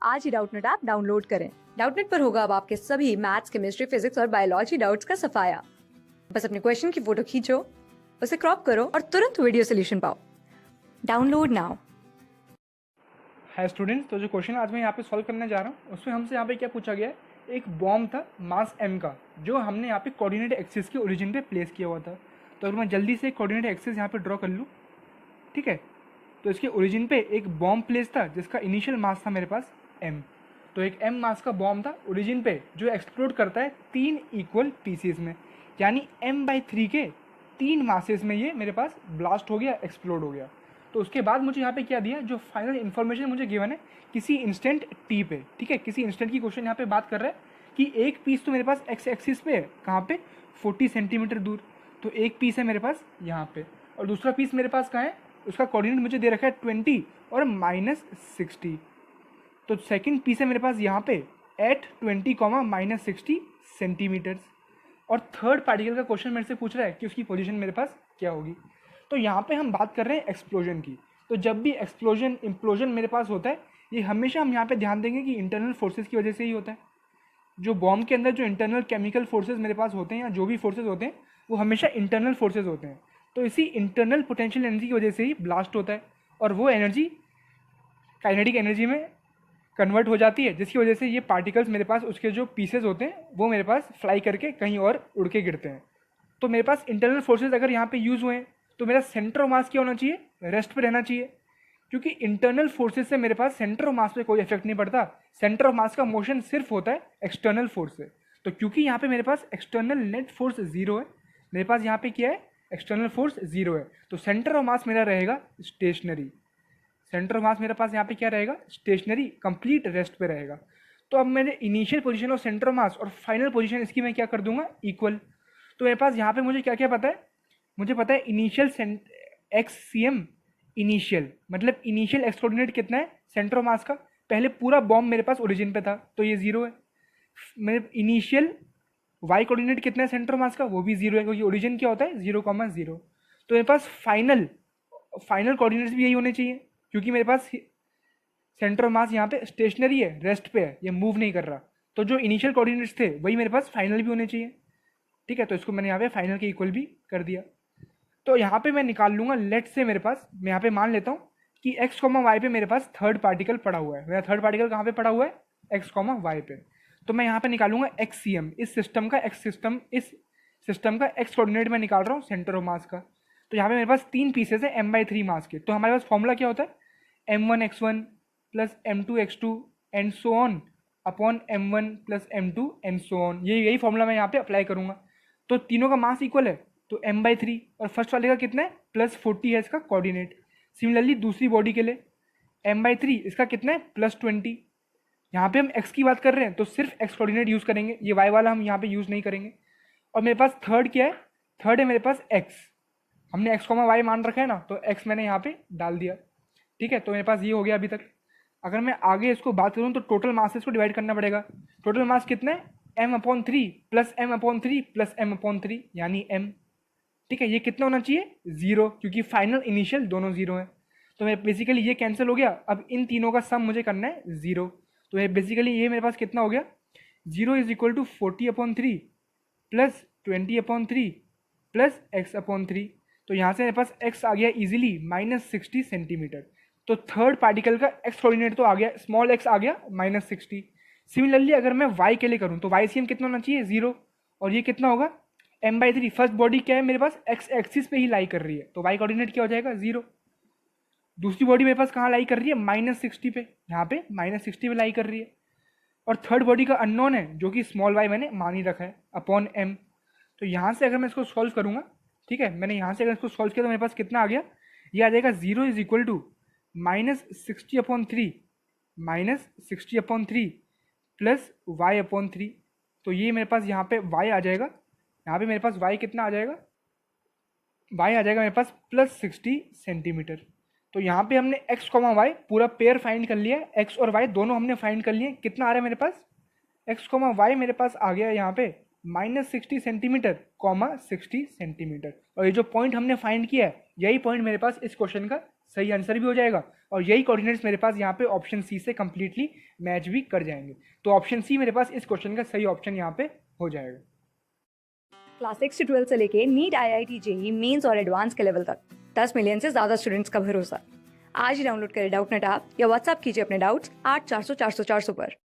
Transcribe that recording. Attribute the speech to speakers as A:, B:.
A: आज ही Doubtnut app download करें। Doubtnut पर होगा अब आपके सभी मैथ्स, केमिस्ट्री, फिजिक्स और बायोलॉजी डाउट्स का सफाया। बस अपने क्वेश्चन की फोटो खींचो, उसे क्रॉप करो और तुरंत वीडियो सोल्यूशन पाओ। Download now.
B: हाय स्टूडेंट्स, तो जो क्वेश्चन आज मैं यहाँ पे सॉल्व करने जा रहा हूँ उसमें हमसे यहाँ पे क्या पूछा गया है, एक बॉम्ब था मास m का जो हमने यहाँ पे कोऑर्डिनेट एक्सिस के ओरिजिन पे प्लेस किया हुआ था। तो अगर मैं जल्दी से कोऑर्डिनेट एक्सिस यहाँ पे ड्रॉ कर लूँ, ठीक है, तो इसके ओरिजिन पे एक बॉम्ब प्लेस था जिसका इनिशियल मास था मेरे पास m। तो एक m मास का बॉम्ब था ओरिजिन पे जो एक्सप्लोड करता है 3 इक्वल पीसीज में, यानी m/3 के 3 मासेस में ये मेरे पास ब्लास्ट हो गया, एक्सप्लोड हो गया। तो उसके बाद मुझे यहाँ पे क्या दिया, जो फाइनल इन्फॉर्मेशन मुझे गिवन है किसी इंस्टेंट टी पे, ठीक है, किसी इंस्टेंट की क्वेश्चन यहाँ पे बात कर रहा है कि एक पीस तो मेरे पास एक्स एक्सिस पे है, कहाँ पे, 40 सेंटीमीटर दूर। तो एक पीस है मेरे पास यहाँ पे और दूसरा पीस मेरे पास कहाँ है, उसका कोऑर्डिनेट मुझे दे रखा है 20 और -60। तो सेकंड पीस है मेरे पास यहाँ पे एट 20, -60 सेंटीमीटर्स। और थर्ड पार्टिकल का क्वेश्चन मेरे से पूछ रहा है कि उसकी पोजीशन मेरे पास क्या होगी। तो यहाँ पे हम बात कर रहे हैं एक्सप्लोजन की। तो जब भी एक्सप्लोजन इम्प्लोजन मेरे पास होता है, ये हमेशा हम यहाँ पे ध्यान देंगे कि इंटरनल फोर्सेस की वजह से ही होता है। जो बॉम्ब के अंदर जो इंटरनल केमिकल फोर्सेस मेरे पास होते हैं या जो भी फोर्सेस होते हैं वो हमेशा इंटरनल फोर्सेस होते हैं। तो इसी इंटरनल पोटेंशियल एनर्जी की वजह से ही ब्लास्ट होता है और वो एनर्जी काइनेटिक एनर्जी में कन्वर्ट हो जाती है, जिसकी वजह से ये पार्टिकल्स मेरे पास उसके जो पीसेस होते हैं वो मेरे पास फ्लाई करके कहीं और उड़ के गिरते हैं। तो मेरे पास इंटरनल फोर्सेस अगर यहाँ पे यूज़ हुए हैं तो मेरा सेंटर ऑफ मास क्या होना चाहिए, रेस्ट पे रहना चाहिए, क्योंकि इंटरनल फोर्सेस से मेरे पास सेंटर ऑफ मास पे कोई इफेक्ट नहीं पड़ता। सेंटर ऑफ मास का मोशन सिर्फ होता है एक्सटर्नल फोर्स से। तो क्योंकि यहाँ पे मेरे पास एक्सटर्नल नेट फोर्स 0 है, मेरे पास यहाँ पे क्या है, एक्सटर्नल फोर्स 0 है, तो सेंटर ऑफ मास मेरा रहेगा स्टेशनरी। सेंटर ऑफ मास मेरे पास यहाँ पे क्या रहेगा, स्टेशनरी, कंप्लीट रेस्ट पे रहेगा। तो अब मैंने initial position of centre of mass और फाइनल पोजीशन इसकी मैं क्या कर दूंगा, इक्वल। तो मेरे पास यहाँ पे मुझे क्या क्या पता है, मुझे पता है initial X C M, initial मतलब इनिशियल एक्स कोऑर्डिनेट कितना है सेंटर ऑफ मास का, पहले पूरा बॉम्ब मेरे पास ओरिजिन पे था तो ये 0 है। मेरे इनिशियल वाई कोऑर्डिनेट कितना है सेंटर ऑफ मास का, वो भी 0 है, क्योंकि ओरिजिन क्या होता है 0,0। तो मेरे पास फाइनल कोऑर्डिनेट्स भी यही होने चाहिए, क्योंकि मेरे पास सेंटर ऑफ मास यहाँ पे स्टेशनरी है, रेस्ट पे है, ये मूव नहीं कर रहा। तो जो इनिशियल कोऑर्डिनेट्स थे वही मेरे पास फाइनल भी होने चाहिए, ठीक है। तो इसको मैंने यहाँ पे फाइनल के इक्वल भी कर दिया। तो यहाँ पे मैं निकाल लूँगा, लेट से मेरे पास, मैं यहाँ पे मान लेता हूँ कि x, y पे मेरे पास थर्ड पार्टिकल पड़ा हुआ है। मेरा थर्ड पार्टिकल कहाँ पे पड़ा हुआ है, x, y पे। तो मैं यहाँ पे निकालूंगा XCM, इस सिस्टम का x कोऑर्डिनेट में निकाल रहा हूँ सेंटर ऑफ मास का। तो यहाँ पे मेरे पास 3 पीसेस है m/3 मास के। तो हमारे पास फॉर्मूला क्या होता है, m1x1 plus m2x2 and so on upon m1 plus m2 and so on. यही फॉर्मूला मैं यहाँ पे अप्लाई करूँगा। तो तीनों का मास इक्वल है, तो m/3, और फर्स्ट वाले का कितना है, +40 है इसका कोऑर्डिनेट। सिमिलरली दूसरी बॉडी के लिए m/3, इसका कितना है, +20। यहाँ पे हम x की बात कर रहे हैं तो सिर्फ x कोऑर्डिनेट यूज़ करेंगे, ये y वाला हम यहाँ पे यूज़ नहीं करेंगे। और मेरे पास थर्ड क्या है, थर्ड है मेरे पास x, हमने x, y मान रखा है ना, तो x मैंने यहाँ पे डाल दिया, ठीक है। तो मेरे पास ये हो गया अभी तक। अगर मैं आगे इसको बात करूँ तो टोटल मास से इसको डिवाइड करना पड़ेगा। टोटल मास कितना है, m/3 plus m/3 plus m/3 यानी m, ठीक है। ये कितना होना चाहिए, 0, क्योंकि फाइनल इनिशियल दोनों 0 है। तो मैं बेसिकली ये कैंसिल हो गया। अब इन तीनों का सम मुझे करना है 0। तो ये बेसिकली ये मेरे पास कितना हो गया, 0 is equal to 40/3 plus 20/3 plus x/3। तो यहाँ से मेरे पास x आ गया इजीली -60 सेंटीमीटर। तो थर्ड पार्टिकल का x कोऑर्डिनेट तो आ गया, स्मॉल x आ गया -60। सिमिलरली अगर मैं y के लिए करूँ तो YCM कितना होना चाहिए, 0, और ये कितना होगा m/3। फर्स्ट बॉडी क्या है मेरे पास, x एक्सिस पे ही लाई कर रही है, तो y कोऑर्डिनेट क्या हो जाएगा, 0। दूसरी बॉडी मेरे पास कहाँ लाई कर रही है, -60 पे, यहाँ पे -60 पे लाई कर रही है। और थर्ड बॉडी का अननोन है जो कि स्मॉल y मैंने मान ही रखा है अपॉन m। तो यहाँ से अगर मैं इसको सॉल्व करूँगा, ठीक है, मैंने यहाँ से अगर इसको सॉल्व किया तो मेरे पास कितना आ गया, ये आ जाएगा 0 is equal to -60/3 -60/3 plus y/3। तो ये मेरे पास यहाँ पे y आ जाएगा, यहाँ पे मेरे पास y कितना आ जाएगा, y आ जाएगा मेरे पास +60 सेंटीमीटर। तो यहाँ पे हमने x, y पूरा पेयर फाइंड कर लिया, x और y दोनों हमने फाइंड कर लिए। कितना आ रहा है मेरे पास, x, y मेरे पास आ गया यहाँ पे -60 सेंटीमीटर, 60 सेंटीमीटर। और ये जो पॉइंट हमने फाइंड किया है यही पॉइंट मेरे पास इस क्वेश्चन का सही आंसर भी हो जाएगा और यही कोऑर्डिनेट्स मेरे पास यहाँ पे ऑप्शन सी से कंप्लीटली मैच भी कर जाएंगे। तो ऑप्शन सी मेरे पास इस क्वेश्चन का सही ऑप्शन यहाँ पे हो जाएगा।
A: क्लास 6 से 12 से लेके नीट, IIT, जेईई मेंस और एडवांस के लेवल तक 10 मिलियन से ज्यादा स्टूडेंट्स का भरोसा। आज ही डाउनलोड करें डाउटनेट ऐप या व्हाट्सएप कीजिए अपने डाउट्स 8400 400 400 पर।